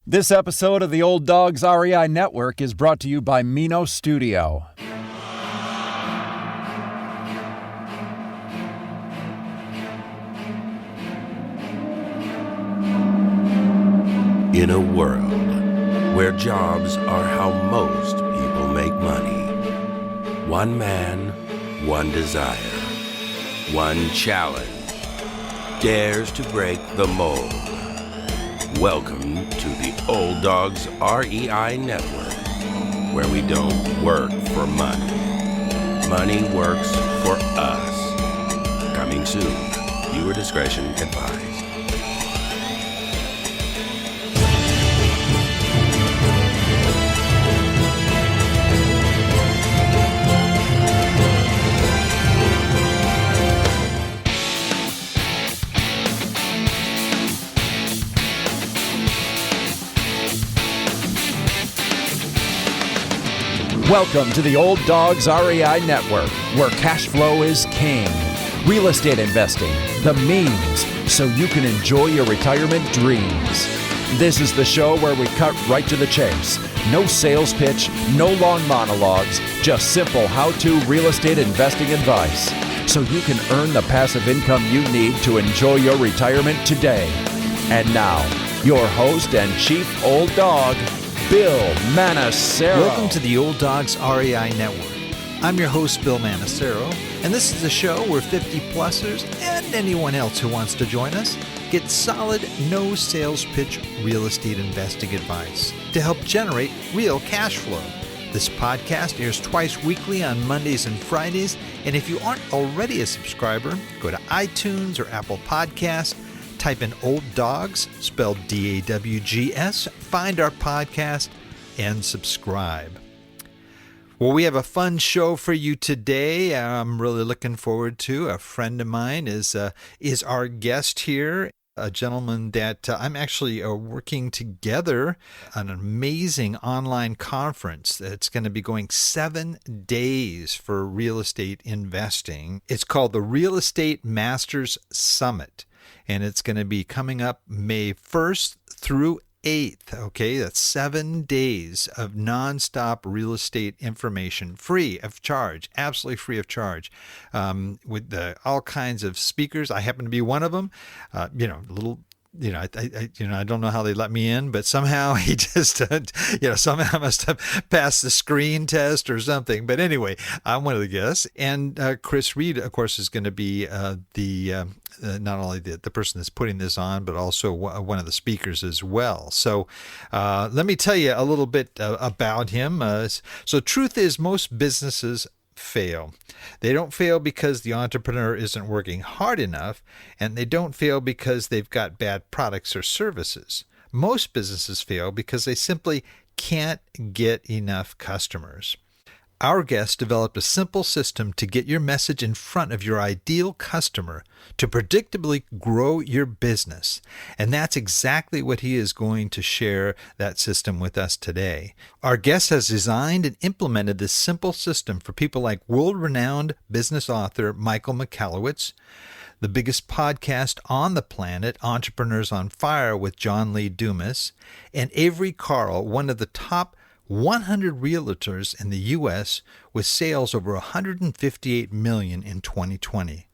This episode of the Old Dogs REI Network is brought to you by Mino Studio. In a world where jobs are how most people make money, one man, one desire, one challenge dares to break the mold. Welcome to the Old Dogs REI Network, where we don't work for money. Money works for us. Coming soon. Viewer discretion advised. Welcome to the Old Dogs REI Network, where cash flow is king. Real estate investing, the means, so you can enjoy your retirement dreams. This is the show where we cut right to the chase. No sales pitch, no long monologues, just simple how-to real estate investing advice, so you can earn the passive income you need to enjoy your retirement today. And now, your host and chief old dog, Bill Manassero. Welcome to the Old Dogs REI Network. I'm your host, Bill Manassero, and this is a show where 50-plussers and anyone else who wants to join us get solid, no sales pitch real estate investing advice to help generate real cash flow. This podcast airs twice weekly on Mondays and Fridays, and if you aren't already a subscriber, go to iTunes or Apple Podcasts, type in Old Dogs, spelled D-A-W-G-S, find our podcast, and subscribe. Well, we have a fun show for you today. I'm really looking forward to. A friend of mine is our guest here, a gentleman that I'm actually working together on an amazing online conference that's going to be going 7 days for real estate investing. It's called the Real Estate Masters Summit. And it's going to be coming up May 1st through 8th. Okay, that's 7 days of nonstop real estate information, free of charge, absolutely free of charge, with all kinds of speakers. I happen to be one of them. I don't know how they let me in, but somehow he just, somehow I must have passed the screen test or something. But anyway, I'm one of the guests. And Chris Reed, of course, is going to be not only the person that's putting this on, but also one of the speakers as well. So let me tell you a little bit about him. So truth is, most businesses fail. They don't fail because the entrepreneur isn't working hard enough, and they don't fail because they've got bad products or services. Most businesses fail because they simply can't get enough customers. Our guest developed a simple system to get your message in front of your ideal customer to predictably grow your business. And that's exactly what he is going to share that system with us today. Our guest has designed and implemented this simple system for people like world-renowned business author Michael Mcallist, the biggest podcast on the planet, Entrepreneurs on Fire with John Lee Dumas, and Avery Carl, one of the top 100 realtors in the U.S. with sales over $158 million in 2020.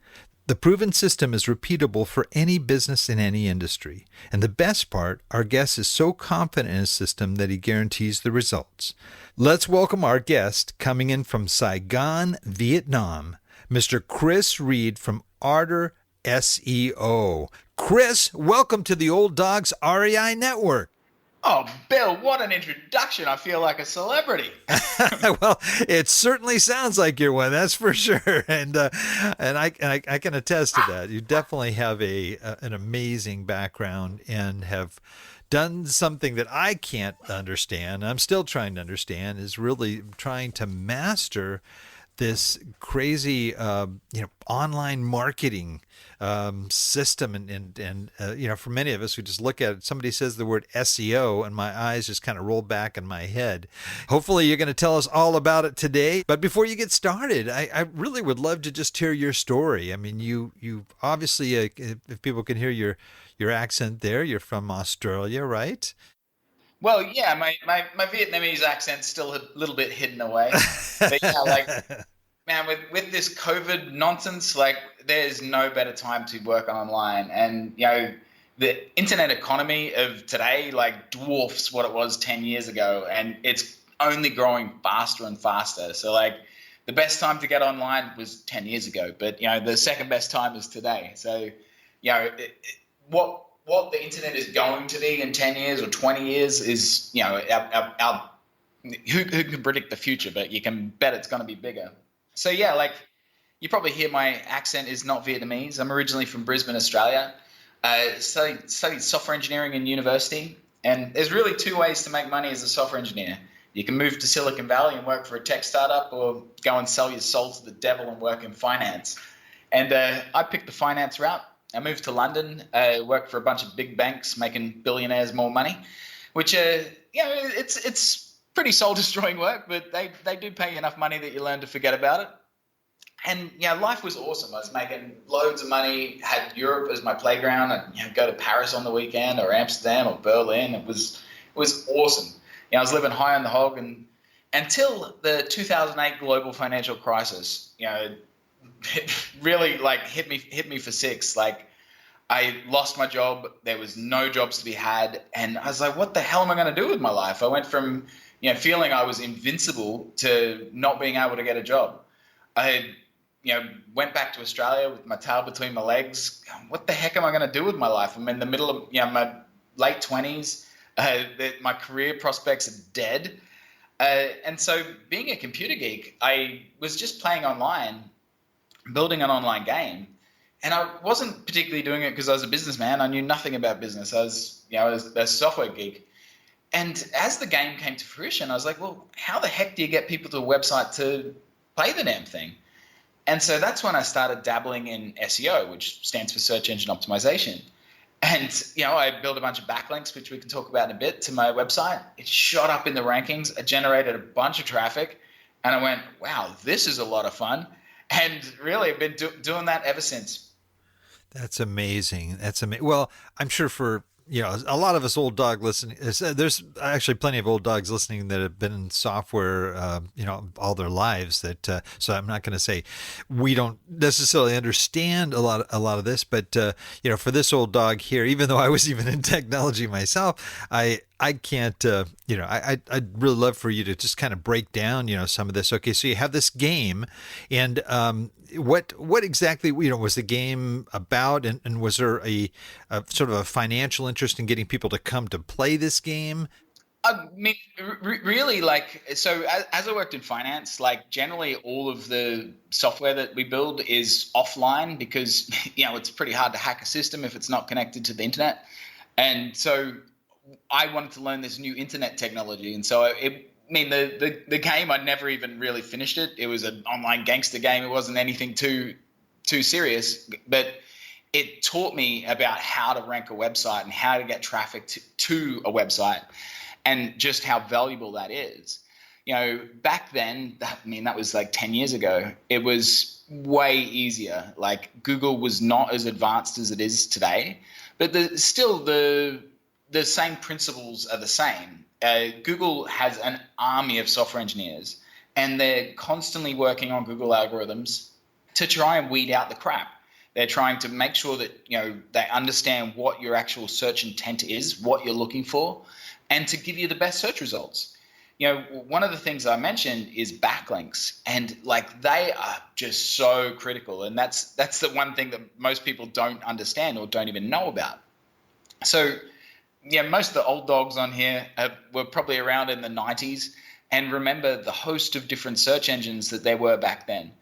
The proven system is repeatable for any business in any industry. And the best part, our guest is so confident in his system that he guarantees the results. Let's welcome our guest coming in from Saigon, Vietnam, Mr. Chris Reed from Ardor SEO. Chris, welcome to the Old Dogs REI Network. Oh, Bill, what an introduction. I feel like a celebrity. Well, it certainly sounds like you're one, that's for sure. And I can attest to that. You definitely have an amazing background and have done something that I can't understand. I'm still trying to understand, is really trying to master this crazy, online marketing system. And for many of us who just look at it, somebody says the word SEO and my eyes just kind of roll back in my head. Hopefully you're going to tell us all about it today. But before you get started, I really would love to just hear your story. I mean, you obviously, if people can hear your accent there, you're from Australia, right? Well, yeah, my Vietnamese accent's still a little bit hidden away. But yeah, like, man, with this COVID nonsense, like, there's no better time to work online. And, the internet economy of today, like, dwarfs what it was 10 years ago. And it's only growing faster and faster. So, like, the best time to get online was 10 years ago. But, the second best time is today. So, what the internet is going to be in 10 years or 20 years is, our who can predict the future, but you can bet it's going to be bigger. So yeah, like, you probably hear my accent is not Vietnamese. I'm originally from Brisbane, Australia. Studied software engineering in university, and there's really two ways to make money as a software engineer. You can move to Silicon Valley and work for a tech startup, or go and sell your soul to the devil and work in finance. And I picked the finance route. I moved to London, worked for a bunch of big banks, making billionaires more money, which it's pretty soul destroying work, but they do pay you enough money that you learn to forget about it. And life was awesome. I was making loads of money, had Europe as my playground. I'd go to Paris on the weekend, or Amsterdam, or Berlin. It was awesome. I was living high on the hog, and until the 2008 global financial crisis, it really, like, hit me for six. Like, I lost my job. There was no jobs to be had, and I was like, what the hell am I going to do with my life? I went from feeling I was invincible to not being able to get a job. I went back to Australia with my tail between my legs. What the heck am I going to do with my life? I'm in the middle of my late 20s. My career prospects are dead. And so, being a computer geek, I was just playing online, building an online game. And I wasn't particularly doing it because I was a businessman. I knew nothing about business. I was a software geek. And as the game came to fruition, I was like, well, how the heck do you get people to a website to play the damn thing? And so that's when I started dabbling in SEO, which stands for search engine optimization. And, I built a bunch of backlinks, which we can talk about in a bit, to my website. It shot up in the rankings. I generated a bunch of traffic. And I went, wow, this is a lot of fun. And really, I've been doing that ever since. That's amazing. That's amazing. Well, I'm sure for a lot of us old dog listening, there's actually plenty of old dogs listening that have been in software, all their lives. That so I'm not going to say we don't necessarily understand a lot of this, but for this old dog here, even though I was even in technology myself, I can't, I'd really love for you to just kind of break down, some of this. Okay, so you have this game, and what exactly, was the game about, and was there a sort of a financial interest in getting people to come to play this game? I mean, really, like, so as I worked in finance, like, generally all of the software that we build is offline because, it's pretty hard to hack a system if it's not connected to the internet. And so I wanted to learn this new internet technology. And so the game, I never even really finished it. It was an online gangster game. It wasn't anything too serious, but it taught me about how to rank a website and how to get traffic to a website, and just how valuable that is. Back then, that was like 10 years ago, it was way easier. Like, Google was not as advanced as it is today, but still the same principles are the same. Google has an army of software engineers, and they're constantly working on Google algorithms to try and weed out the crap. They're trying to make sure that they understand what your actual search intent is, what you're looking for, and to give you the best search results. One of the things I mentioned is backlinks, and like, they are just so critical, and that's the one thing that most people don't understand or don't even know about. So most of the old dogs on here were probably around in the 90s and remember the host of different search engines that there were back then.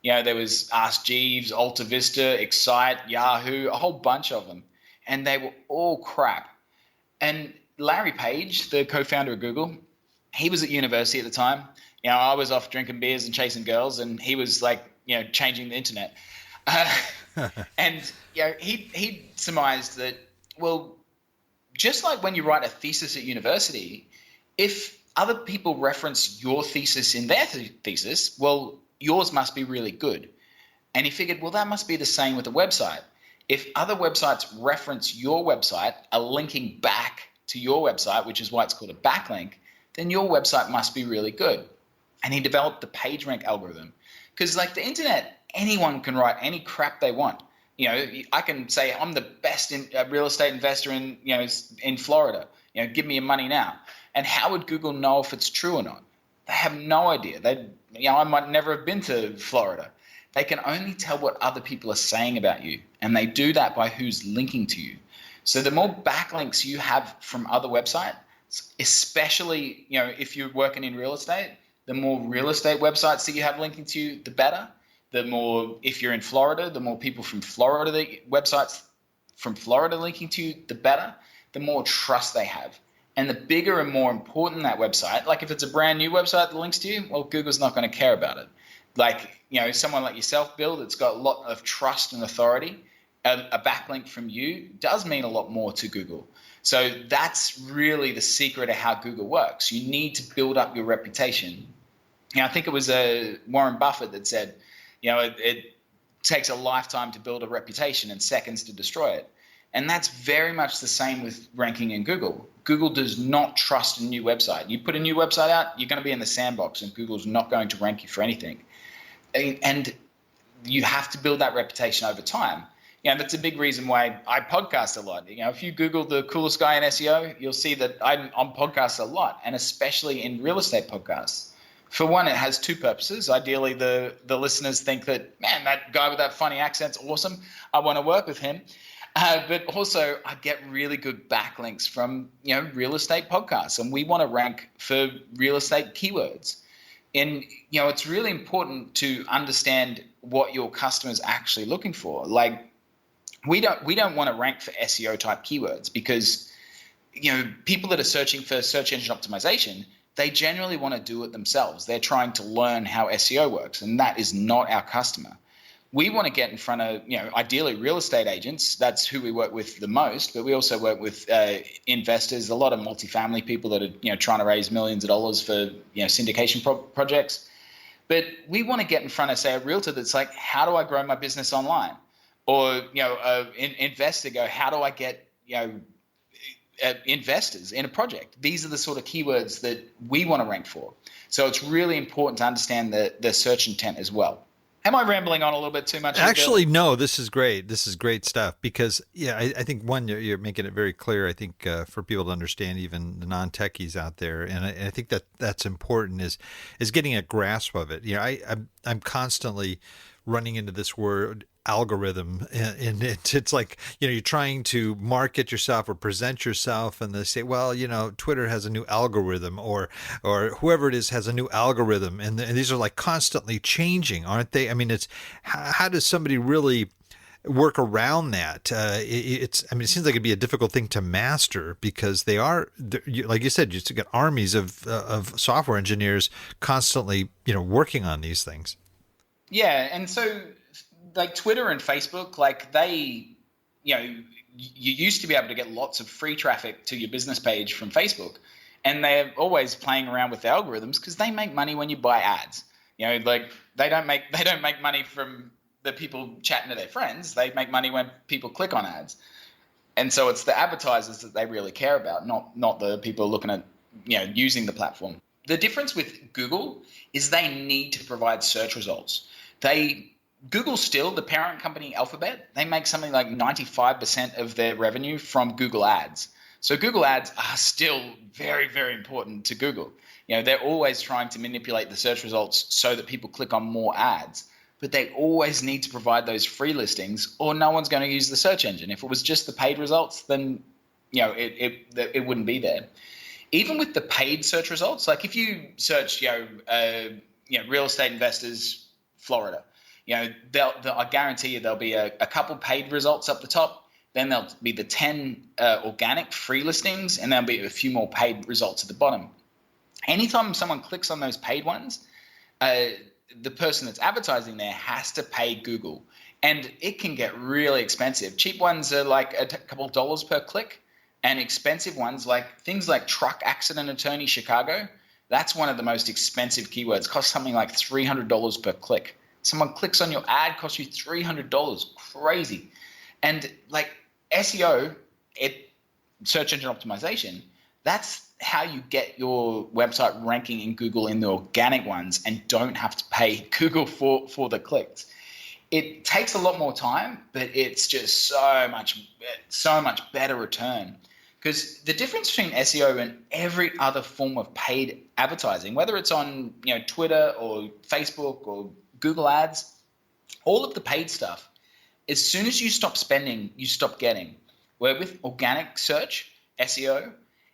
There was Ask Jeeves, Alta Vista, Excite, Yahoo, a whole bunch of them, and they were all crap. And Larry Page, the co-founder of Google, he was at university at the time. I was off drinking beers and chasing girls, and he was like, changing the internet. And he surmised that, well, just like when you write a thesis at university, if other people reference your thesis in their thesis, well, yours must be really good. And he figured, well, that must be the same with a website. If other websites reference your website, are linking back to your website, which is why it's called a backlink, then your website must be really good. And he developed the PageRank algorithm. Because like the internet, anyone can write any crap they want. You know, I can say I'm the best real estate investor in Florida. You know, give me your money now. And how would Google know if it's true or not? They have no idea. I might never have been to Florida. They can only tell what other people are saying about you, and they do that by who's linking to you. So the more backlinks you have from other websites, especially if you're working in real estate, the more real estate websites that you have linking to you, the better. The more, if you're in Florida, the more people from Florida, the websites from Florida linking to you, the better. The more trust they have. And the bigger and more important that website, like if it's a brand new website that links to you, well, Google's not going to care about it. Like, someone like yourself, Bill, that's got a lot of trust and authority, a backlink from you does mean a lot more to Google. So that's really the secret of how Google works. You need to build up your reputation. I think it was Warren Buffett that said, it takes a lifetime to build a reputation and seconds to destroy it. And that's very much the same with ranking in Google. Google does not trust a new website. You put a new website out, you're going to be in the sandbox, and Google's not going to rank you for anything. And you have to build that reputation over time. That's a big reason why I podcast a lot. If you Google the coolest guy in SEO, you'll see that I'm on podcasts a lot, and especially in real estate podcasts. For one, it has two purposes. Ideally, the listeners think that, man, that guy with that funny accent's awesome. I want to work with him. But also, I get really good backlinks from real estate podcasts, and we want to rank for real estate keywords. And it's really important to understand what your customer's actually looking for. Like, we don't want to rank for SEO type keywords because people that are searching for search engine optimization, they generally want to do it themselves. They're trying to learn how SEO works, and that is not our customer. We want to get in front of, ideally real estate agents. That's who we work with the most, but we also work with investors, a lot of multifamily people that are, trying to raise millions of dollars for, syndication projects. But we want to get in front of, say, a realtor that's like, how do I grow my business online? Or, an investor go, how do I get, investors in a project? These are the sort of keywords that we want to rank for. So it's really important to understand the search intent as well. Am I rambling on a little bit too much? Actually, no, this is great. This is great stuff because, I think, one, you're making it very clear, I think, for people to understand, even the non-techies out there. And I think that's important is getting a grasp of it. I'm constantly running into this word algorithm, and it's like, you're trying to market yourself or present yourself, and they say, well, Twitter has a new algorithm, or whoever it is has a new algorithm, and these are like constantly changing, aren't they? I mean, it's how does somebody really work around that? It seems like it'd be a difficult thing to master because they are, like you said, you just got armies of software engineers constantly, working on these things. Yeah, and so like Twitter and Facebook, like they, you used to be able to get lots of free traffic to your business page from Facebook, and they're always playing around with the algorithms because they make money when you buy ads. Like they don't make money from the people chatting to their friends. They make money when people click on ads, and so it's the advertisers that they really care about, not the people looking at using the platform. The difference with Google is they need to provide search results. Google still, the parent company Alphabet, they make something like 95% of their revenue from Google Ads. So Google Ads are still very, very important to Google. They're always trying to manipulate the search results so that people click on more ads. But they always need to provide those free listings or no one's going to use the search engine. If it was just the paid results, then it wouldn't be there. Even with the paid search results, like if you search real estate investors, Florida, I guarantee you there'll be a couple paid results up the top. Then there'll be the 10 organic free listings, and there'll be a few more paid results at the bottom. Anytime someone clicks on those paid ones, the person that's advertising there has to pay Google, and it can get really expensive. Cheap ones are like a couple of dollars per click, and expensive ones like things like truck accident attorney Chicago. That's one of the most expensive keywords. Costs something like $300 per click. Someone clicks on your ad, costs you $300. Crazy. And like SEO, search engine optimization, that's how you get your website ranking in Google in the organic ones and don't have to pay Google for the clicks. It takes a lot more time, but it's just so much better return. Because the difference between SEO and every other form of paid advertising, whether it's on Twitter or Facebook or Google Ads, all of the paid stuff, as soon as you stop spending, you stop getting. Where with organic search, SEO,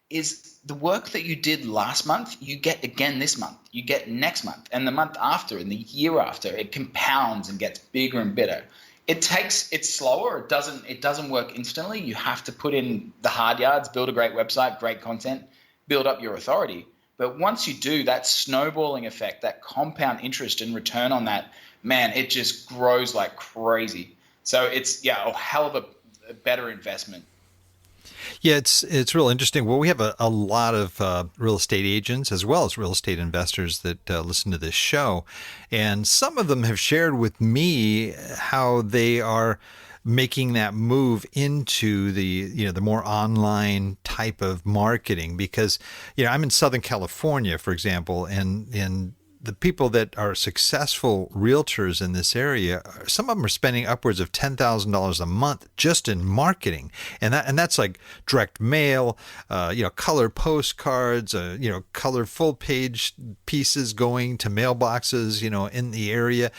is the work that you did last month, you get again this month, you get next month, and the month after, and the year after. It compounds and gets bigger and better. It's slower. It doesn't work instantly. You have to put in the hard yards, build a great website, great content, build up your authority. But once you do, that snowballing effect, that compound interest and return on that, man, it just grows like crazy. So it's a hell of a better investment. Yeah, it's real interesting. Well, we have a lot of real estate agents as well as real estate investors that listen to this show. And some of them have shared with me how they are making that move into the more online type of marketing, because I'm in Southern California, for example, and the people that are successful realtors in this area, some of them are spending upwards of $10,000 a month just in marketing, and that's like direct mail, color postcards, color full page pieces going to mailboxes, in the area.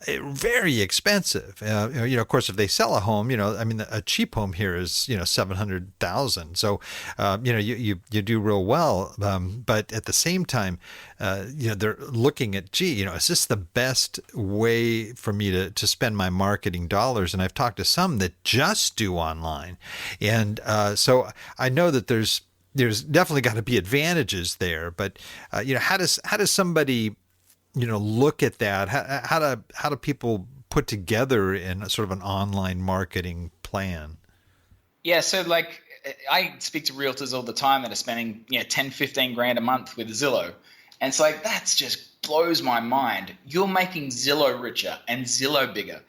Very expensive. Of course, if they sell a home, a cheap home here is $700,000. So you do real well, but at the same time, they're looking at, is this the best way for me to spend my marketing dollars? And I've talked to some that just do online, and so I know that there's definitely got to be advantages there. But how does somebody look at that? How do people put together in sort of an online marketing plan? Yeah, so like I speak to realtors all the time that are spending 10, 15 grand a month with Zillow. And it's like, that's just blows my mind. You're making Zillow richer and Zillow bigger.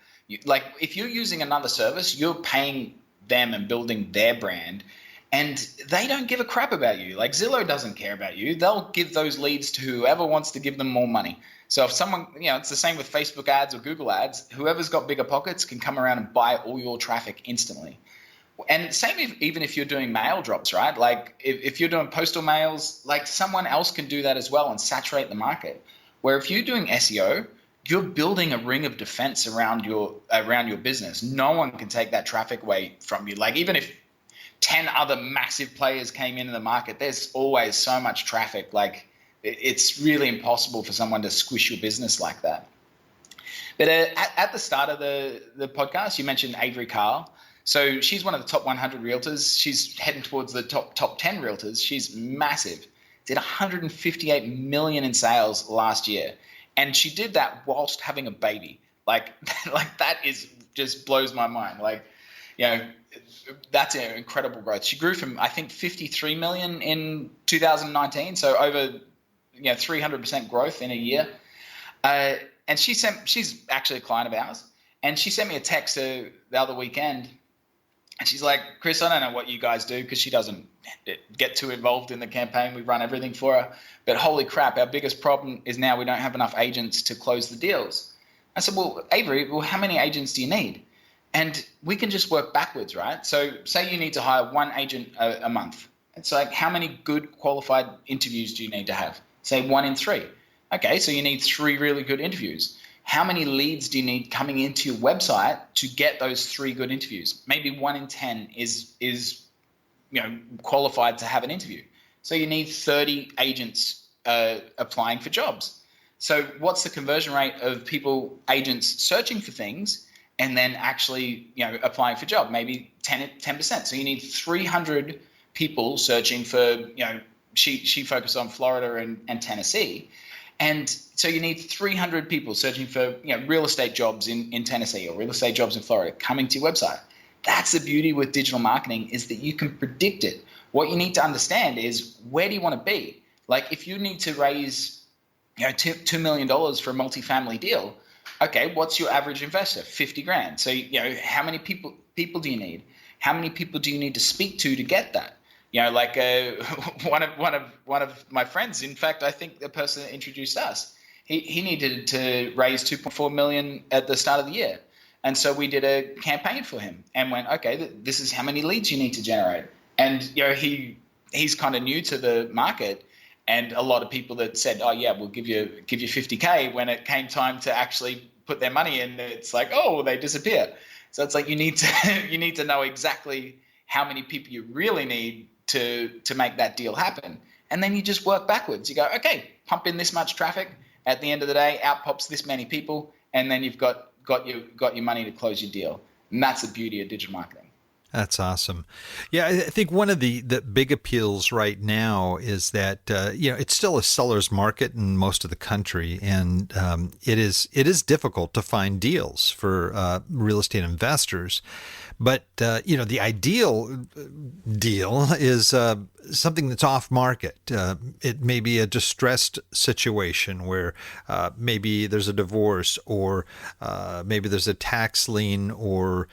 Like if you're using another service, you're paying them and building their brand, and they don't give a crap about you. Like Zillow doesn't care about you. They'll give those leads to whoever wants to give them more money. So if someone, it's the same with Facebook ads or Google ads, whoever's got bigger pockets can come around and buy all your traffic instantly. And same even if you're doing mail drops, right? Like if you're doing postal mails, like someone else can do that as well and saturate the market. Where if you're doing SEO, you're building a ring of defense around your business. No one can take that traffic away from you. Like even if 10 other massive players came into the market, there's always so much traffic. Like it's really impossible for someone to squish your business like that. But at the start of the podcast, you mentioned Avery Carl. So she's one of the top 100 realtors. She's heading towards the top 10 realtors. She's massive. Did 158 million in sales last year. And she did that whilst having a baby. Like that is just blows my mind. Like, that's an incredible growth. She grew from, I think, 53 million in 2019. So over, 300% growth in a year. And she's actually a client of ours. And she sent me a text the other weekend. And she's like, Chris, I don't know what you guys do, because she doesn't get too involved in the campaign. We run everything for her. But holy crap, our biggest problem is now we don't have enough agents to close the deals. I said, well, Avery, how many agents do you need? And we can just work backwards, right? So say you need to hire one agent a month. It's like, how many good qualified interviews do you need to have? Say 1 in 3. Okay, so you need 3 really good interviews. How many leads do you need coming into your website to get those 3 good interviews? Maybe 1 in 10 is qualified to have an interview. So you need 30 agents applying for jobs. So what's the conversion rate of agents searching for things and then actually applying for a job? Maybe 10%. So you need 300 people searching for she focused on Florida and Tennessee. And so you need 300 people searching for real estate jobs in Tennessee or real estate jobs in Florida coming to your website. That's the beauty with digital marketing, is that you can predict it. What you need to understand is, where do you want to be? Like if you need to raise $2 million for a multifamily deal, okay, what's your average investor? 50 grand. So how many people do you need? How many people do you need to speak to get that? Like one of my friends, in fact, I think the person that introduced us, he needed to raise 2.4 million at the start of the year. And so we did a campaign for him and went, okay, this is how many leads you need to generate. And he's kind of new to the market, and a lot of people that said, oh yeah, we'll give you 50K, when it came time to actually put their money in, it's like, oh, they disappear. So it's like you need to know exactly how many people you really need to make that deal happen. And then you just work backwards. You go, okay, pump in this much traffic. At the end of the day, out pops this many people, and then you've got your money to close your deal. And that's the beauty of digital marketing. That's awesome. Yeah, I think one of the big appeals right now is that it's still a seller's market in most of the country, and it is difficult to find deals for real estate investors. But the ideal deal is something that's off market. It may be a distressed situation where maybe there's a divorce, or maybe there's a tax lien, or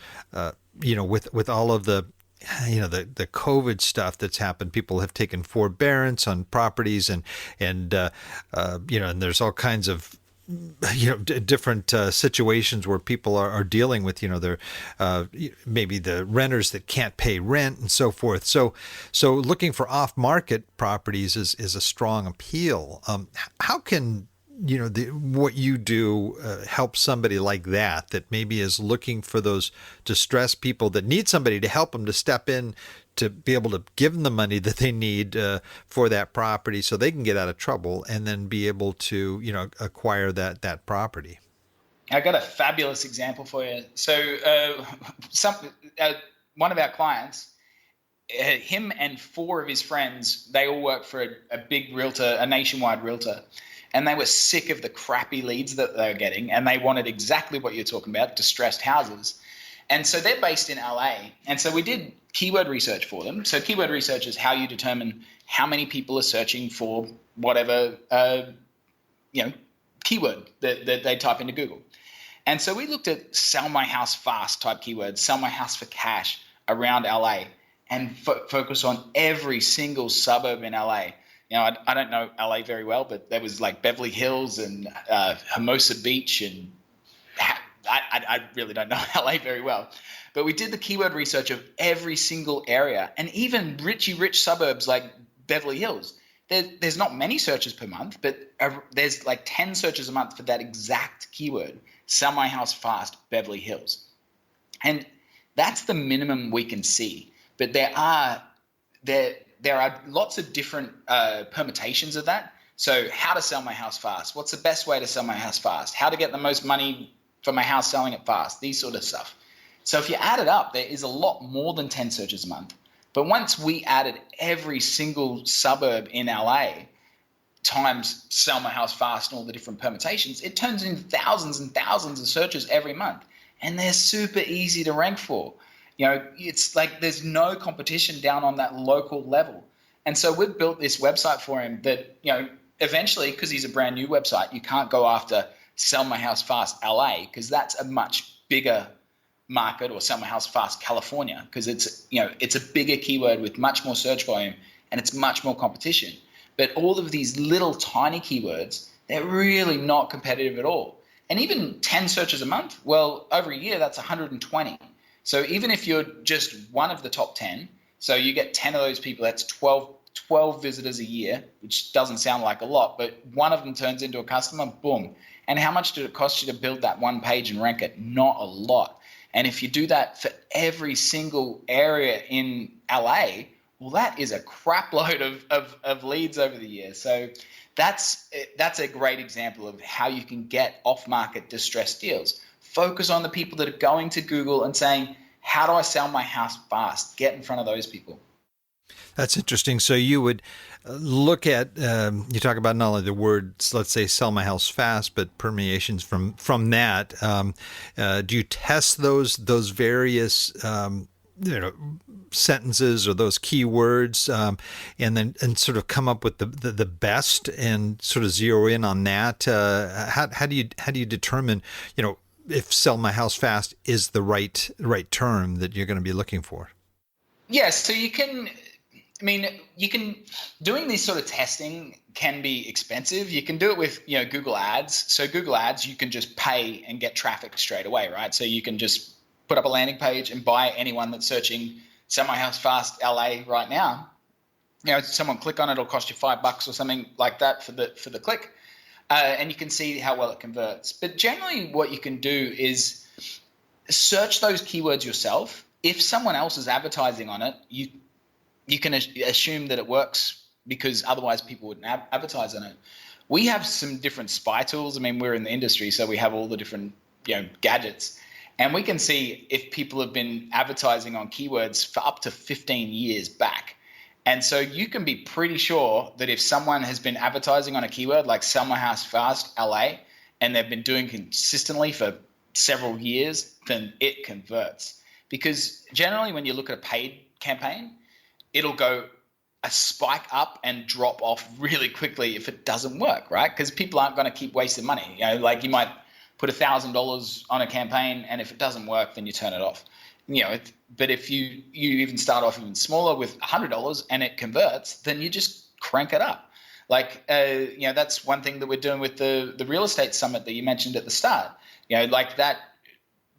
with all of the the COVID stuff that's happened, people have taken forbearance on properties, and there's all kinds of different situations where people are dealing with their maybe the renters that can't pay rent and so forth. So looking for off market properties is a strong appeal. How can what you do help somebody like that maybe is looking for those distressed people that need somebody to help them to step in to be able to give them the money that they need for that property so they can get out of trouble and then be able to acquire that property? I got a fabulous example for you. So one of our clients, him and 4 of his friends, they all work for a big realtor, a nationwide realtor. And they were sick of the crappy leads that they were getting, and they wanted exactly what you're talking about, distressed houses. And so they're based in LA. And so we did keyword research for them. So keyword research is how you determine how many people are searching for whatever keyword that they type into Google. And so we looked at sell my house fast type keywords, sell my house for cash around LA, and focus on every single suburb in LA. I don't know LA very well, but there was like Beverly Hills and Hermosa Beach, and I really don't know LA very well. But we did the keyword research of every single area, and even rich suburbs like Beverly Hills. There's not many searches per month, but there's like 10 searches a month for that exact keyword, sell my house fast, Beverly Hills. And that's the minimum we can see. But there are lots of different permutations of that. So how to sell my house fast? What's the best way to sell my house fast? How to get the most money for my house selling it fast? These sort of stuff. So if you add it up, there is a lot more than 10 searches a month. But once we added every single suburb in LA times sell my house fast and all the different permutations, it turns into thousands and thousands of searches every month. And they're super easy to rank for. It's like there's no competition down on that local level. And so we've built this website for him that, eventually, because he's a brand new website, you can't go after Sell My House Fast LA, because that's a much bigger market, or Sell My House Fast California, because it's a bigger keyword with much more search volume and it's much more competition. But all of these little tiny keywords, they're really not competitive at all. And even 10 searches a month, well, over a year, that's 120. So even if you're just one of the top 10, so you get 10 of those people, that's 12 visitors a year, which doesn't sound like a lot, but one of them turns into a customer, boom. And how much did it cost you to build that one page and rank it? Not a lot. And if you do that for every single area in LA, well, that is a crap load of leads over the year. So that's a great example of how you can get off-market distressed deals. Focus on the people that are going to Google and saying, how do I sell my house fast? Get in front of those people. That's interesting. So you would look at, you talk about not only the words, let's say, sell my house fast, but permeations from that. Do you test those various, sentences or those keywords, and sort of come up with the best and sort of zero in on that? How do you determine, if sell my house fast is the right term that you're going to be looking for? Yes, so you can. I mean, doing this sort of testing can be expensive. You can do it with, Google Ads. So Google Ads, you can just pay and get traffic straight away, right? So you can just put up a landing page and buy anyone that's searching "Sell My House Fast LA" right now. Someone click on it, it'll cost you $5 or something like that for the click. And you can see how well it converts. But generally what you can do is search those keywords yourself. If someone else is advertising on it, you can assume that it works because otherwise people wouldn't advertise on it. We have some different spy tools. I mean, we're in the industry, so we have all the different gadgets. And we can see if people have been advertising on keywords for up to 15 years back. And so you can be pretty sure that if someone has been advertising on a keyword like "Sell My House Fast LA" and they've been doing consistently for several years, then it converts. Because generally when you look at a paid campaign, it'll go a spike up and drop off really quickly if it doesn't work, right? Because people aren't going to keep wasting money. Like you might put $1,000 on a campaign, and if it doesn't work, then you turn it off. But if you even start off even smaller with $100 and it converts, then you just crank it up. Like that's one thing that we're doing with the real estate summit that you mentioned at the start. Like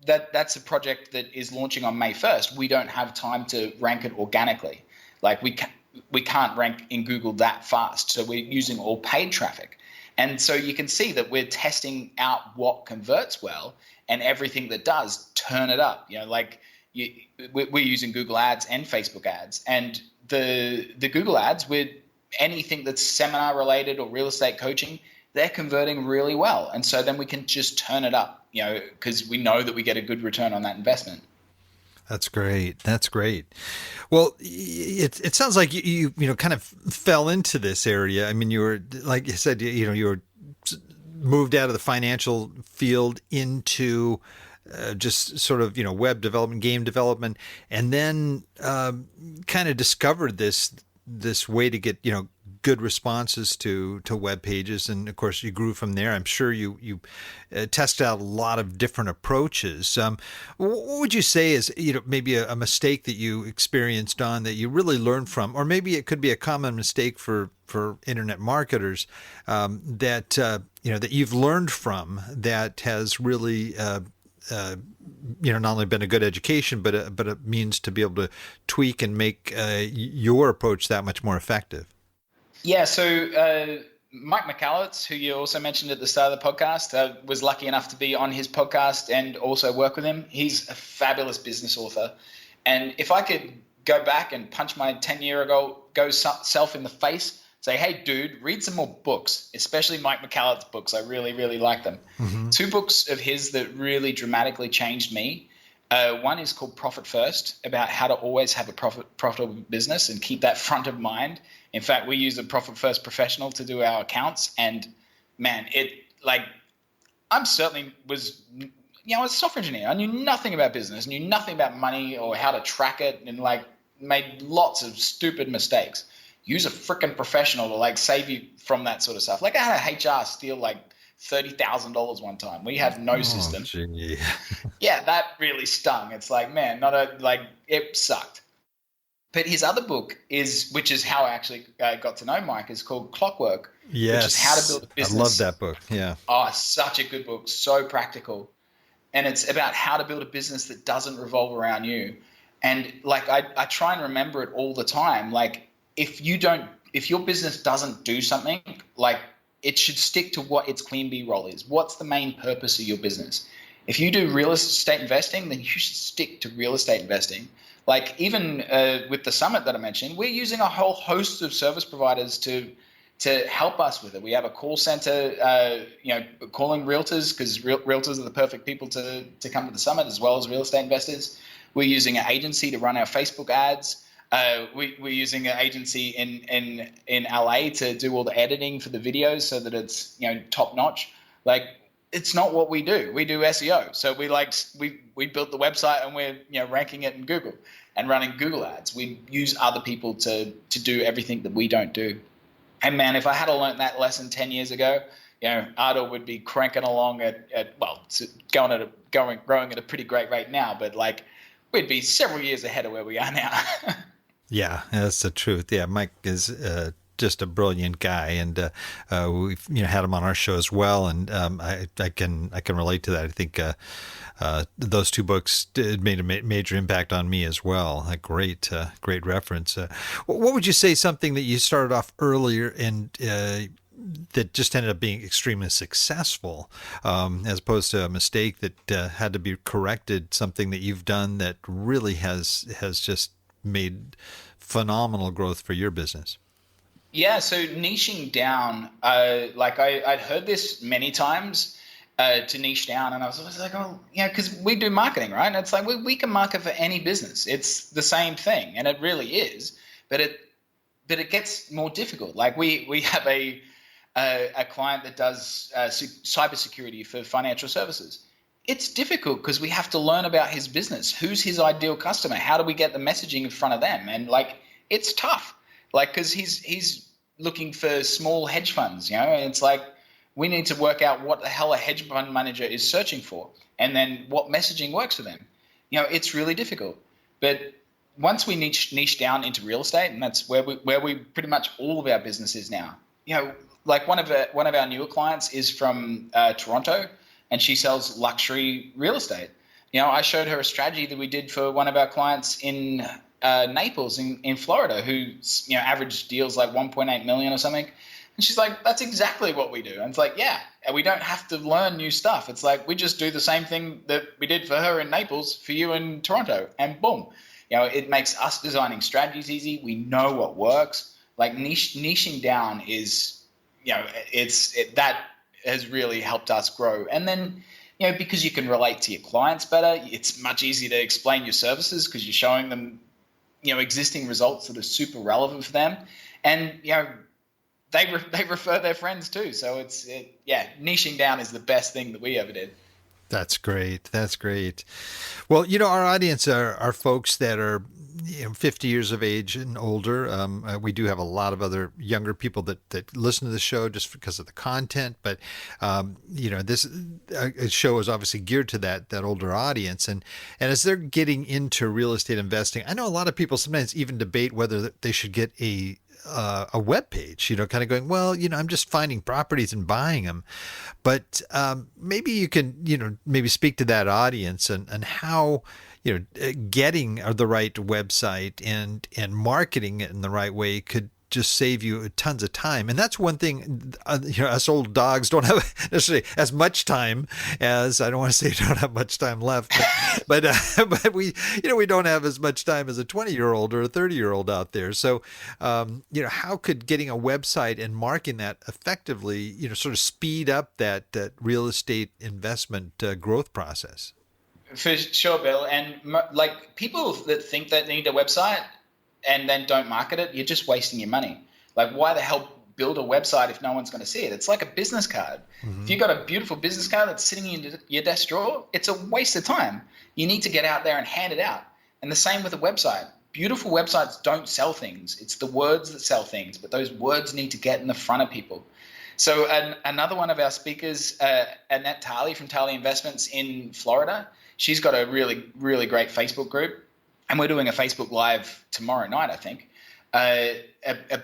that's a project that is launching on May 1st. We don't have time to rank it organically. Like we can't rank in Google that fast. So we're using all paid traffic. And so you can see that we're testing out what converts well, and everything that does, turn it up. We're using Google Ads and Facebook Ads. And the Google Ads, with anything that's seminar related or real estate coaching, they're converting really well. And so then we can just turn it up, because we know that we get a good return on that investment. That's great. That's great. Well, it sounds like you kind of fell into this area. I mean, you were, like you said, you were moved out of the financial field into just sort of, web development, game development, and then kind of discovered this way to get, good responses to web pages. And of course you grew from there. I'm sure you tested out a lot of different approaches. What would you say is, maybe a mistake that you experienced on that you really learned from, or maybe it could be a common mistake for internet marketers that you've learned from that has really not only been a good education, but a means to be able to tweak and make your approach that much more effective? Yeah, so Mike Mcallist, who you also mentioned at the start of the podcast, was lucky enough to be on his podcast and also work with him. He's a fabulous business author. And if I could go back and punch my 10-year-ago self in the face, say, hey, dude, read some more books, especially Mike Mcallist's books. I really, really like them. Mm-hmm. 2 books of his that really dramatically changed me. One is called Profit First, about how to always have a profitable business and keep that front of mind. In fact, we use a Profit First professional to do our accounts. And man, I certainly was, I was a software engineer. I knew nothing about business, knew nothing about money or how to track it, and made lots of stupid mistakes. Use a freaking professional to save you from that sort of stuff. I had a HR steal $30,000 one time. We had no system. Gee. Yeah, that really stung. It's it sucked. But his other book which is how I actually got to know Mike, is called Clockwork. Yes. Which is how to build a business. I love that book. Yeah. Oh, such a good book. So practical. And it's about how to build a business that doesn't revolve around you. And I try and remember it all the time. If your business doesn't do something, it should stick to what its clean B role is. What's the main purpose of your business? If you do real estate investing, then you should stick to real estate investing. Even with the summit that I mentioned, we're using a whole host of service providers to help us with it. We have a call center, calling realtors, because realtors are the perfect people to come to the summit, as well as real estate investors. We're using an agency to run our Facebook ads. We're using an agency in LA to do all the editing for the videos so that it's top notch. It's not what we do. We do SEO. So we built the website and we're ranking it in Google and running Google ads. We use other people to do everything that we don't do. And man, if I had learned that lesson 10 years ago, Ardor would be cranking along growing at a pretty great rate now. But we'd be several years ahead of where we are now. Yeah, that's the truth. Yeah, Mike is just a brilliant guy, and we've had him on our show as well, and I can relate to that. I think those two books made a major impact on me as well. A great reference. What would you say something that you started off earlier and that just ended up being extremely successful, as opposed to a mistake that had to be corrected? Something that you've done that really has just made phenomenal growth for your business. Yeah, so niching down, I'd heard this many times, to niche down, and I was always like, oh, because we do marketing, right? And it's like we can market for any business. It's the same thing, and it really is, but it gets more difficult. Like we have a client that does cybersecurity for financial services. It's difficult because we have to learn about his business. Who's his ideal customer? How do we get the messaging in front of them? And it's tough, because he's looking for small hedge funds, and it's like we need to work out what the hell a hedge fund manager is searching for, and then what messaging works for them. It's really difficult. But once we niche down into real estate, and that's where we pretty much all of our business is now. Like one of our newer clients is from Toronto, and she sells luxury real estate. I showed her a strategy that we did for one of our clients in Naples in Florida, who average deals like 1.8 million or something. And she's like, that's exactly what we do. And it's like, yeah, we don't have to learn new stuff. It's like we just do the same thing that we did for her in Naples for you in Toronto, and boom. It makes us designing strategies easy. We know what works. Like niching down is, that has really helped us grow. And then, because you can relate to your clients better, it's much easier to explain your services because you're showing them, existing results that are super relevant for them. And, they refer their friends too. So niching down is the best thing that we ever did. That's great. That's great. Well, our audience are folks that are 50 years of age and older. We do have a lot of other younger people that listen to the show just because of the content. But, this show is obviously geared to that older audience. And as they're getting into real estate investing, I know a lot of people sometimes even debate whether they should get a web page, kind of going, well, I'm just finding properties and buying them. But maybe you can, maybe speak to that audience and how, getting the right website and marketing it in the right way could just save you tons of time. And that's one thing, us old dogs don't have necessarily as much time as, I don't want to say don't have much time left, but we, we don't have as much time as a 20-year-old or a 30-year-old out there. So, how could getting a website and marketing that effectively, sort of speed up that real estate investment growth process? For sure, Bill. And people that think they need a website and then don't market it, you're just wasting your money. Like, why the hell build a website if no one's going to see it? It's like a business card. Mm-hmm. If you've got a beautiful business card that's sitting in your desk drawer, it's a waste of time. You need to get out there and hand it out. And the same with a website. Beautiful websites don't sell things. It's the words that sell things, but those words need to get in the front of people. So another one of our speakers, Annette Tarley from Tarley Investments in Florida, she's got a really, really great Facebook group. And we're doing a Facebook Live tomorrow night, I think,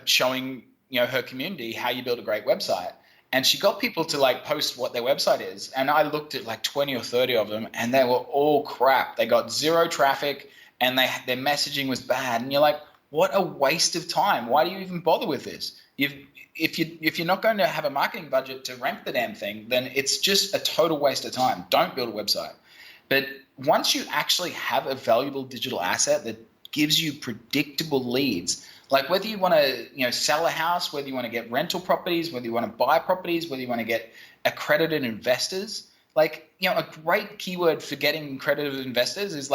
showing her community how you build a great website. And she got people to post what their website is. And I looked at 20 or 30 of them, and they were all crap. They got zero traffic, and their messaging was bad. And you're like, what a waste of time. Why do you even bother with this? If you're not going to have a marketing budget to rank the damn thing, then it's just a total waste of time. Don't build a website. But once you actually have a valuable digital asset that gives you predictable leads, like whether you want to sell a house, whether you want to get rental properties, whether you want to buy properties, whether you want to get accredited investors, a great keyword for getting accredited investors is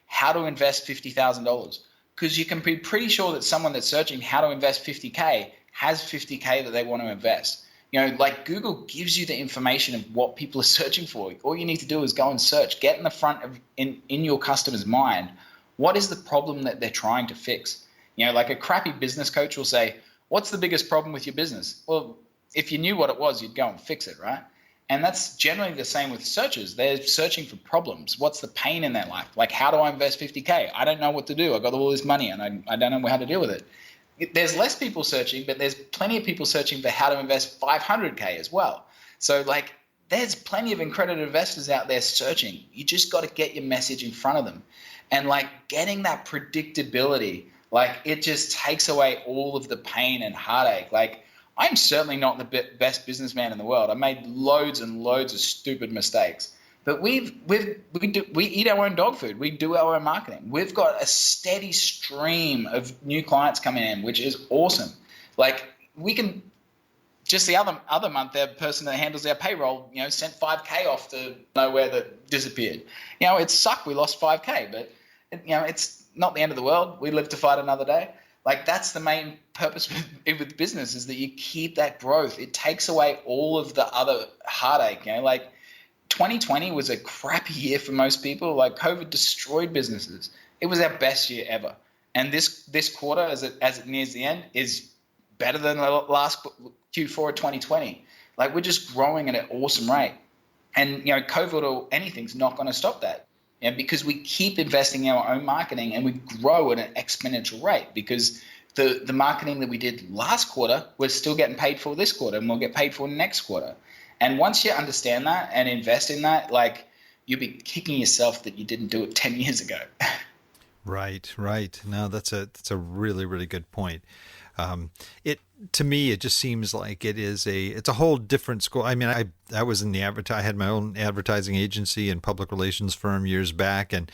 how to invest $50,000, because you can be pretty sure that someone that's searching how to invest 50K has 50K that they want to invest. Google gives you the information of what people are searching for. All you need to do is go and search, get in the front of in your customer's mind. What is the problem that they're trying to fix? A crappy business coach will say, what's the biggest problem with your business? Well, if you knew what it was, you'd go and fix it, right? And that's generally the same with searchers. They're searching for problems. What's the pain in their life? Like, how do I invest 50K? I don't know what to do. I got all this money and I don't know how to deal with it. There's less people searching, but there's plenty of people searching for how to invest 500K as well. So like, there's plenty of accredited investors out there searching. You just got to get your message in front of them. And like, getting that predictability, like, it just takes away all of the pain and heartache. Like, I'm certainly not the best businessman in the world. I made loads and loads of stupid mistakes. But we eat our own dog food. We do our own marketing. We've got a steady stream of new clients coming in, which is awesome. Like, we can just the other month, the person that handles our payroll, sent 5K off to nowhere that disappeared. It sucked. We lost 5K, but it's not the end of the world. We live to fight another day. Like, that's the main purpose with business, is that you keep that growth. It takes away all of the other heartache. Like, 2020 was a crappy year for most people. Like, COVID destroyed businesses. It was our best year ever. And this quarter, as it nears the end, is better than the last Q4 of 2020. Like, we're just growing at an awesome rate. And, COVID or anything's not going to stop that. Because we keep investing in our own marketing and we grow at an exponential rate, because the marketing that we did last quarter, we're still getting paid for this quarter, and we'll get paid for next quarter. And once you understand that and invest in that, like, you'll be kicking yourself that you didn't do it 10 years ago. Right. No, that's a really, really good point. To me, it just seems like it's a whole different school. I mean, I was in I had my own advertising agency and public relations firm years back, and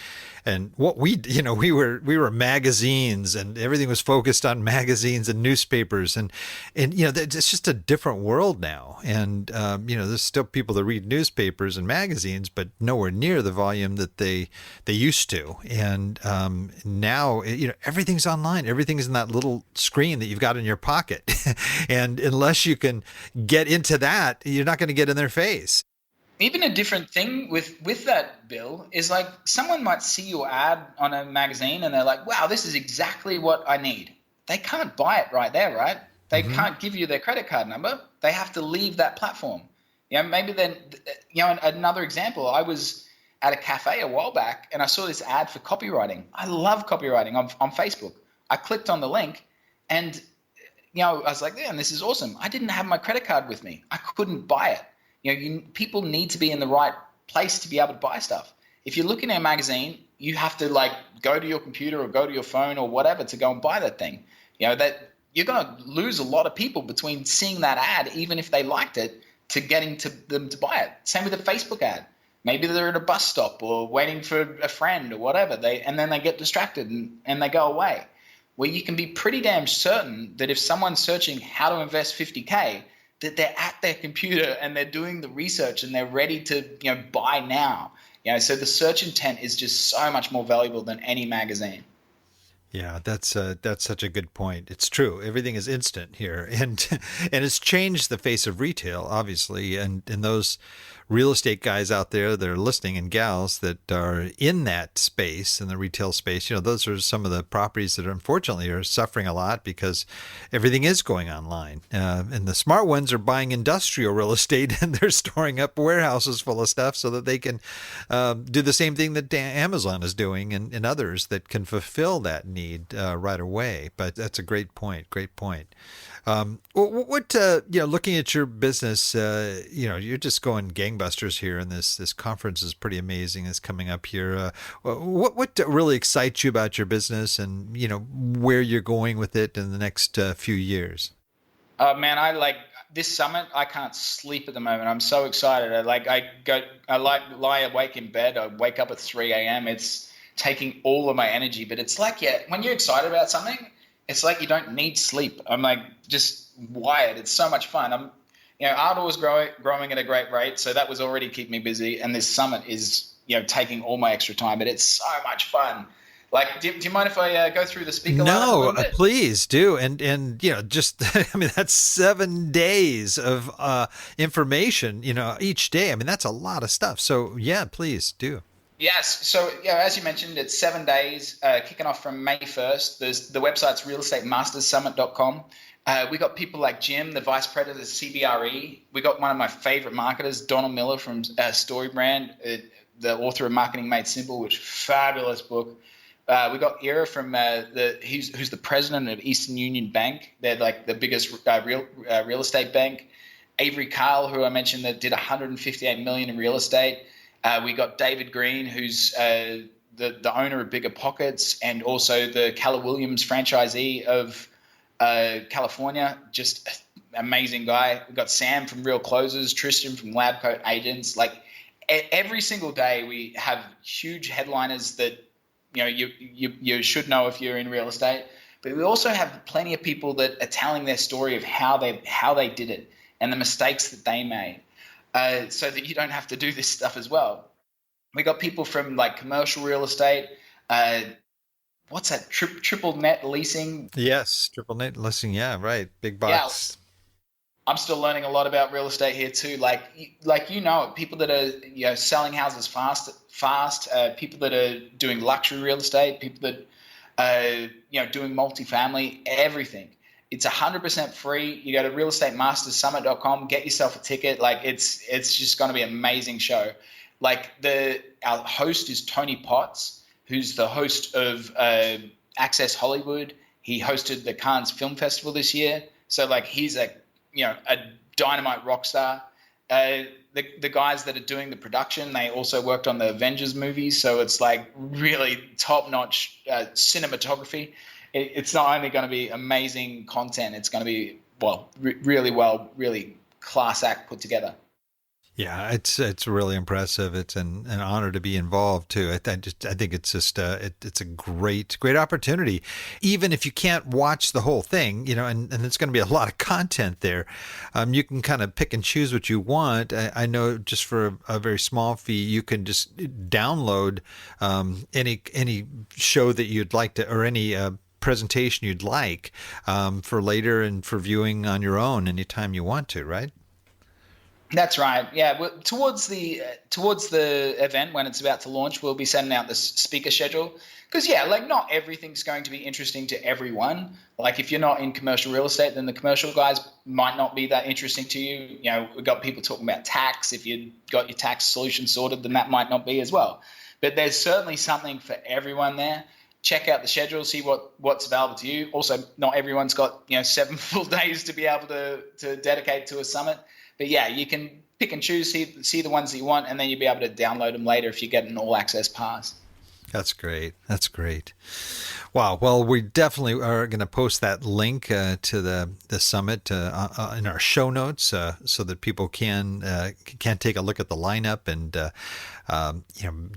what we were magazines, and everything was focused on magazines and newspapers, and it's just a different world now. And there's still people that read newspapers and magazines, but nowhere near the volume that they used to. And now everything's online. Everything's in that little screen that you've got in your pocket. And unless you can get into that, you're not going to get in their face. Even a different thing with that, Bill, is like, someone might see your ad on a magazine and they're like, wow, this is exactly what I need. They can't buy it right there, right? They can't give you their credit card number. They have to leave that platform. Maybe then, another example, I was at a cafe a while back and I saw this ad for copywriting. I love copywriting on Facebook. I clicked on the link and I was like, yeah, this is awesome. I didn't have my credit card with me. I couldn't buy it. People need to be in the right place to be able to buy stuff. If you're looking at a magazine, you have to like go to your computer or go to your phone or whatever to go and buy that thing. That you're going to lose a lot of people between seeing that ad, even if they liked it, to getting to them to buy it. Same with a Facebook ad. Maybe they're at a bus stop or waiting for a friend or whatever. And then they get distracted and they go away. Where you can be pretty damn certain that if someone's searching how to invest 50K, that they're at their computer and they're doing the research and they're ready to buy now. So the search intent is just so much more valuable than any magazine. Yeah, that's such a good point. It's true. Everything is instant here, and it's changed the face of retail, obviously. And those real estate guys out there that are listening, and gals that are in that space, in the retail space, those are some of the properties that unfortunately are suffering a lot because everything is going online. And the smart ones are buying industrial real estate and they're storing up warehouses full of stuff so that they can do the same thing that Amazon is doing, and others that can fulfill that need right away. But that's a great point. Great point. Looking at your business, you're just going gangbusters here, and this conference is pretty amazing. It's coming up here. What really excites you about your business, and where you're going with it in the next few years? Man, I like this summit. I can't sleep at the moment. I'm so excited. I lie awake in bed. I wake up at 3 a.m. It's taking all of my energy, but it's like, when you're excited about something, it's like you don't need sleep. I'm like just wired. It's so much fun. I'm, Ardor was growing at a great rate, so that was already keeping me busy. And this summit is, taking all my extra time, but it's so much fun. Like, do you mind if I go through the speaker line a little bit? Please do. And just, that's 7 days of information, each day. That's a lot of stuff. So yeah, please do. Yes. So, as you mentioned, it's 7 days, kicking off from May 1st. The website's realestatemasterssummit.com. We got people like Jim, the vice president of CBRE. We got one of my favorite marketers, Donald Miller from StoryBrand, the author of Marketing Made Simple, which fabulous book. We got Ira from who's the president of Eastern Union Bank. They're like the biggest real estate bank. Avery Carl, who I mentioned, that did 158 million in real estate. We got David Green, who's the owner of Bigger Pockets and also the Keller Williams franchisee of California. Just amazing guy. We got Sam from Real Closers, Tristan from Lab Coat Agents. Like every single day, we have huge headliners that you should know if you're in real estate. But we also have plenty of people that are telling their story of how they did it and the mistakes that they made, so that you don't have to do this stuff as well. We got people from like commercial real estate. What's that? Triple net leasing. Yes, triple net leasing. Yeah, right. Big box. Yeah, I'm still learning a lot about real estate here too. People that are selling houses fast. People that are doing luxury real estate. People that are doing multifamily. Everything. It's 100% free. You go to realestatemasterssummit.com. Get yourself a ticket. Like it's just going to be an amazing show. Like our host is Tony Potts, who's the host of Access Hollywood. He hosted the Cannes Film Festival this year. So like he's a dynamite rock star. The guys that are doing the production, they also worked on the Avengers movies. So it's like really top-notch cinematography. It's not only going to be amazing content, it's going to be really class act put together. Yeah, it's really impressive. It's an honor to be involved too. I think it's just it's a great opportunity, even if you can't watch the whole thing, and it's going to be a lot of content there. You can kind of pick and choose what you want. I know just for a very small fee, you can just download any show that you'd like to, or any presentation you'd like for later and for viewing on your own anytime you want to, right? That's right. Yeah. Towards the event when it's about to launch, we'll be sending out the speaker schedule because not everything's going to be interesting to everyone. Like if you're not in commercial real estate, then the commercial guys might not be that interesting to you. We've got people talking about tax. If you got your tax solution sorted, then that might not be as well. But there's certainly something for everyone there. Check out the schedule, see what's available to you. Also, not everyone's got 7 full days to be able to dedicate to a summit. But yeah, you can pick and choose, see the ones that you want, and then you'll be able to download them later if you get an all-access pass. That's great. Wow. Well, we definitely are going to post that link to the summit in our show notes so that people can take a look at the lineup and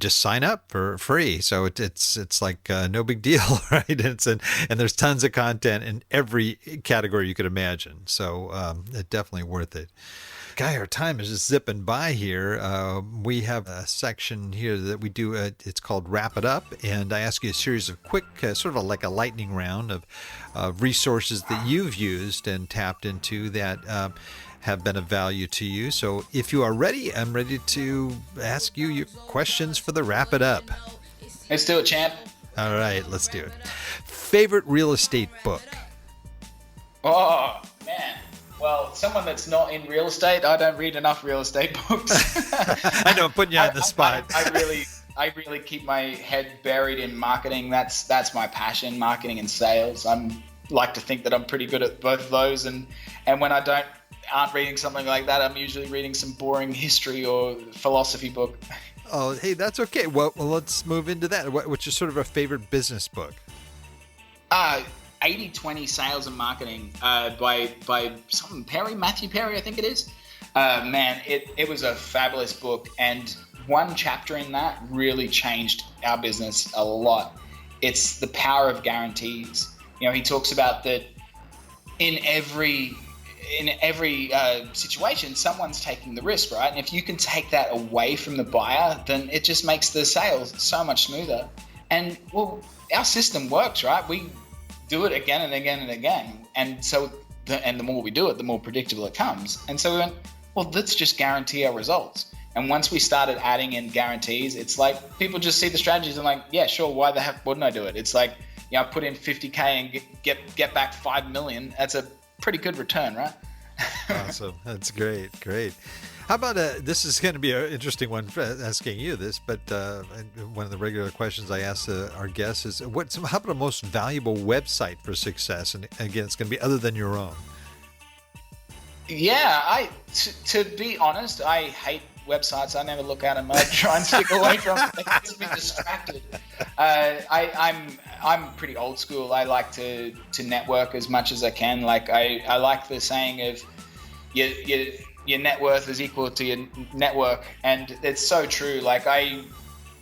just sign up for free. So it's like no big deal, right? And there's tons of content in every category you could imagine. So it's definitely worth it. Guy, our time is just zipping by here. We have a section here that we do. It's called Wrap It Up, and I ask you a series of quick, sort of like a lightning round of resources that you've used and tapped into that have been of value to you. So if you are ready, I'm ready to ask you your questions for the Wrap It Up. Let's do it, champ. All right, let's do it. Favorite real estate book? Oh, man. Well, someone that's not in real estate, I don't read enough real estate books. I know, I'm putting you on the spot. I really keep my head buried in marketing. That's my passion, marketing and sales. I'm like to think that I'm pretty good at both of those. And when I aren't reading something like that, I'm usually reading some boring history or philosophy book. Oh, hey, that's okay. Well, let's move into that. What's your sort of a favorite business book? 80/20 Sales and Marketing by Matthew Perry, I think it is. Man, it was a fabulous book, and one chapter in that really changed our business a lot. It's the power of guarantees. He talks about that in every situation, someone's taking the risk, right? And if you can take that away from the buyer, then it just makes the sales so much smoother. And well, our system works, right? We do it again and again and again. And so, the more we do it, the more predictable it comes. And so we went, well, let's just guarantee our results. And once we started adding in guarantees, it's like people just see the strategies and like, yeah, sure, why the heck wouldn't I do it? It's like, I put in $50K and get back $5 million. That's a pretty good return, right? Awesome. That's great. How about this is going to be an interesting one asking you this, but one of the regular questions I ask our guests is, how about the most valuable website for success? And again, it's going to be other than your own. Yeah, to be honest, I hate websites. I never look at them. I try and stick away from them. It gets me distracted. I'm pretty old school. I like to network as much as I can. Like I like the saying of your net worth is equal to your network, and it's so true. Like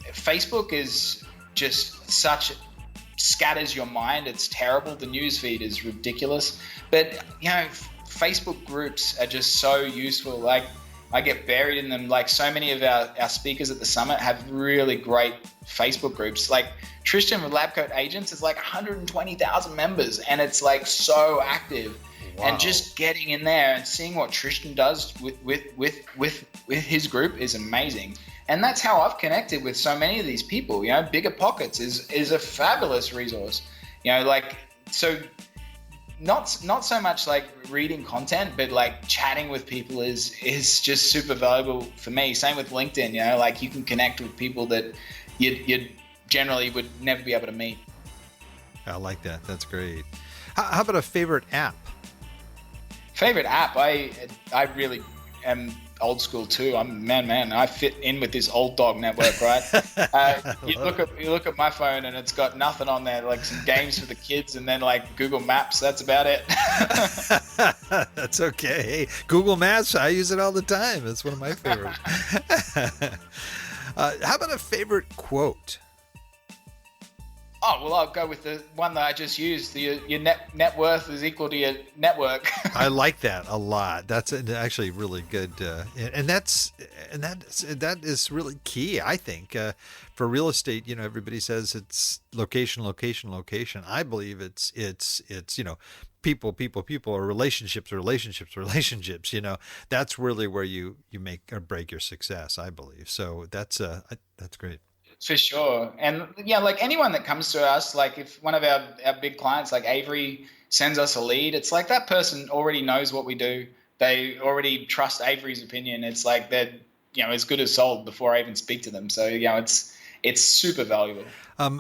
Facebook is just scatters your mind. It's terrible. The news feed is ridiculous, but Facebook groups are just so useful. Like I get buried in them. Like so many of our speakers at the summit have really great Facebook groups. Like Tristan with Lab Coat Agents is like 120,000 members, and it's like so active. Wow. And just getting in there and seeing what Tristan does with his group is amazing. And that's how I've connected with so many of these people. Bigger Pockets is a fabulous resource. So not so much like reading content, but like chatting with people is just super valuable for me. Same with LinkedIn. Like you can connect with people that you generally would never be able to meet. I like that. That's great. How about a favorite app? Favorite app? I really am old school too. I fit in with this old dog network, right? You look at my phone and it's got nothing on there, like some games for the kids, and then like Google Maps. That's about it. That's okay. Hey, Google Maps, I use it all the time. It's one of my favorites. How about a favorite quote? Oh, well, I'll go with the one that I just used. Your net worth is equal to your network. I like that a lot. That's actually really good. And that is really key, I think, for real estate. Everybody says it's location. I believe it's people, or relationships. That's really where you make or break your success, I believe. So that's great. For sure. And like anyone that comes to us, like if one of our big clients like Avery sends us a lead, it's like that person already knows what we do. They already trust Avery's opinion. It's like they're as good as sold before I even speak to them. So it's super valuable.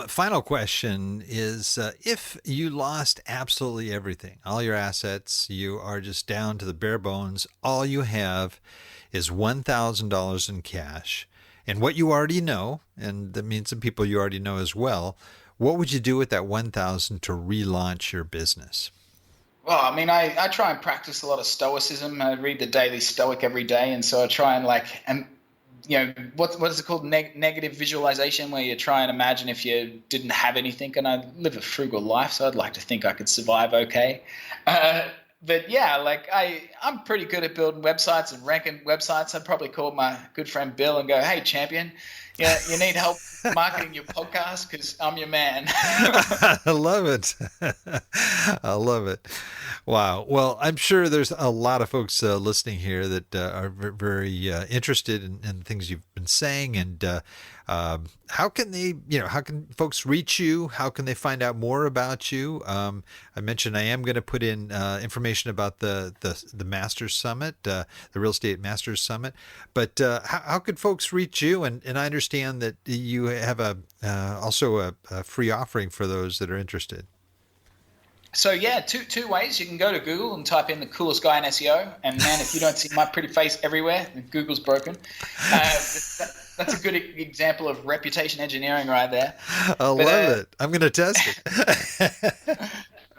Final question is, if you lost absolutely everything, all your assets, you are just down to the bare bones, all you have is $1,000 in cash, and what you already know, and that means some people you already know as well, what would you do with that $1,000 to relaunch your business? Well, I try and practice a lot of stoicism. I read the Daily Stoic every day, and so I try and what is it called? Negative visualization, where you try and imagine if you didn't have anything. And I live a frugal life, so I'd like to think I could survive okay. But yeah, like I'm pretty good at building websites and ranking websites. I'd probably call my good friend Bill and go, "Hey, champion, you need help marketing your podcast? Because I'm your man." I love it. I love it. Wow. Well, I'm sure there's a lot of folks listening here that are very interested in things you've been saying. And how can folks reach you? How can they find out more about you? I mentioned I am going to put in information about the Masters Summit, the Real Estate Masters Summit. But how could folks reach you? And I understand that you have also a free offering for those that are interested. So yeah, two ways. You can go to Google and type in the coolest guy in SEO, and man, if you don't see my pretty face everywhere, Google's broken. That's a good example of reputation engineering right there. I love it. I'm going to test it.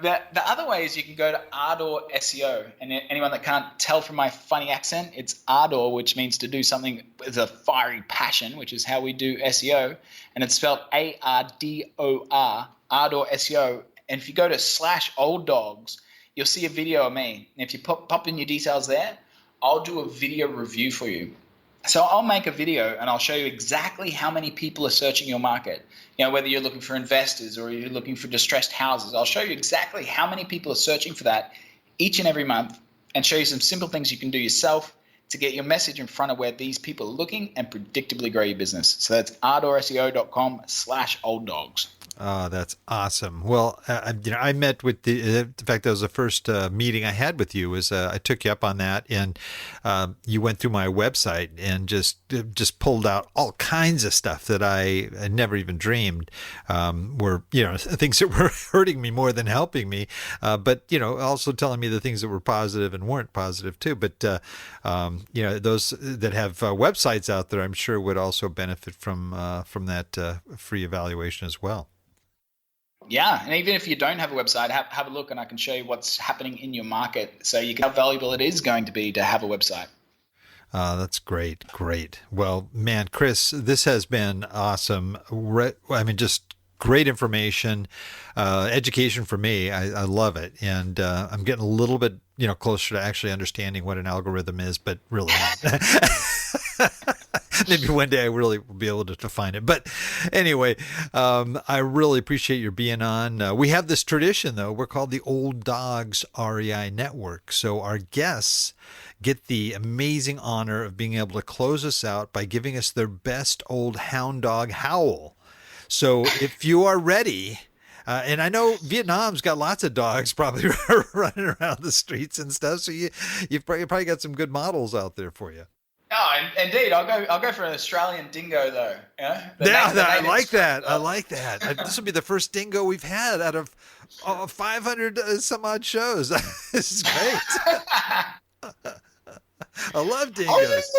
The other way is you can go to Ardor SEO, and anyone that can't tell from my funny accent, it's Ardor, which means to do something with a fiery passion, which is how we do SEO, and it's spelled ARDOR, Ardor SEO. And if you go to /olddogs, you'll see a video of me. And if you pop in your details there, I'll do a video review for you. So I'll make a video and I'll show you exactly how many people are searching your market. Whether you're looking for investors or you're looking for distressed houses, I'll show you exactly how many people are searching for that each and every month, and show you some simple things you can do yourself to get your message in front of where these people are looking and predictably grow your business. So that's ardorseo.com/olddogs. Oh, that's awesome. Well, I met with in fact, that was the first meeting I had with you. Was I took you up on that, and you went through my website and just pulled out all kinds of stuff that I never even dreamed were things that were hurting me more than helping me, but also telling me the things that were positive and weren't positive too. But those that have websites out there, I'm sure would also benefit from that free evaluation as well. Yeah, and even if you don't have a website, have a look, and I can show you what's happening in your market, so you can how valuable it is going to be to have a website. That's great. Well, man, Chris, this has been awesome. Just great information, education for me. I love it, and I'm getting a little bit closer to actually understanding what an algorithm is, but really not. Maybe one day I really will be able to define it. But anyway, I really appreciate your being on. We have this tradition, though. We're called the Old Dogs REI Network. So our guests get the amazing honor of being able to close us out by giving us their best old hound dog howl. So if you are ready, and I know Vietnam's got lots of dogs probably running around the streets and stuff, so you've probably got some good models out there for you. Oh, indeed. I'll go for an Australian dingo, though. I like that. This will be the first dingo we've had out of 500 some odd shows. This is great. I love dingoes.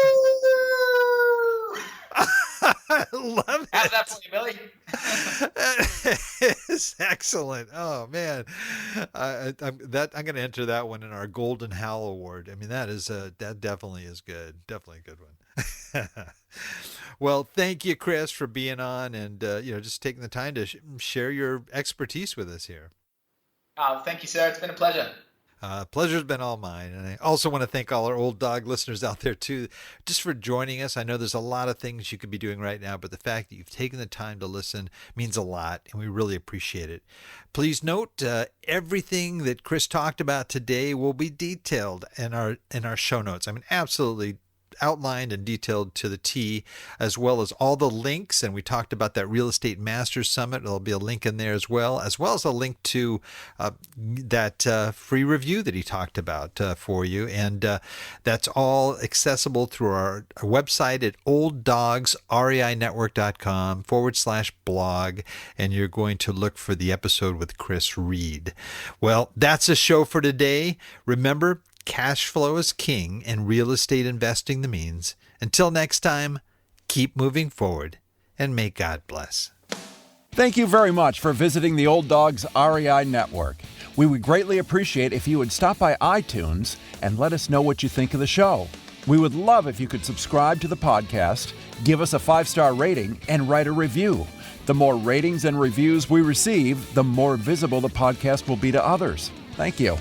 I love it. How's that for you, Billy? It's excellent. Oh man, I'm going to enter that one in our Golden Howl Award. I mean, that definitely is good. Definitely a good one. Well, thank you, Chris, for being on and just taking the time to share your expertise with us here. Oh, thank you, sir. It's been a pleasure. Pleasure's been all mine. And I also want to thank all our Old Dog listeners out there, too, just for joining us. I know there's a lot of things you could be doing right now, but the fact that you've taken the time to listen means a lot, and we really appreciate it. Please note, everything that Chris talked about today will be detailed in our show notes. I mean, absolutely outlined and detailed to the T, as well as all the links. And we talked about that Real Estate Masters Summit. There'll be a link in there as well as a link to that free review that he talked about for you. And that's all accessible through our website at olddogsreinetwork.com/blog. And you're going to look for the episode with Chris Reed. Well, that's a show for today. Remember, cash flow is king and real estate investing the means. Until next time, keep moving forward and may God bless. Thank you very much for visiting the Old Dogs REI Network. We would greatly appreciate if you would stop by iTunes and let us know what you think of the show. We would love if you could subscribe to the podcast, give us a 5-star rating, and write a review. The more ratings and reviews we receive, the more visible the podcast will be to others. Thank you.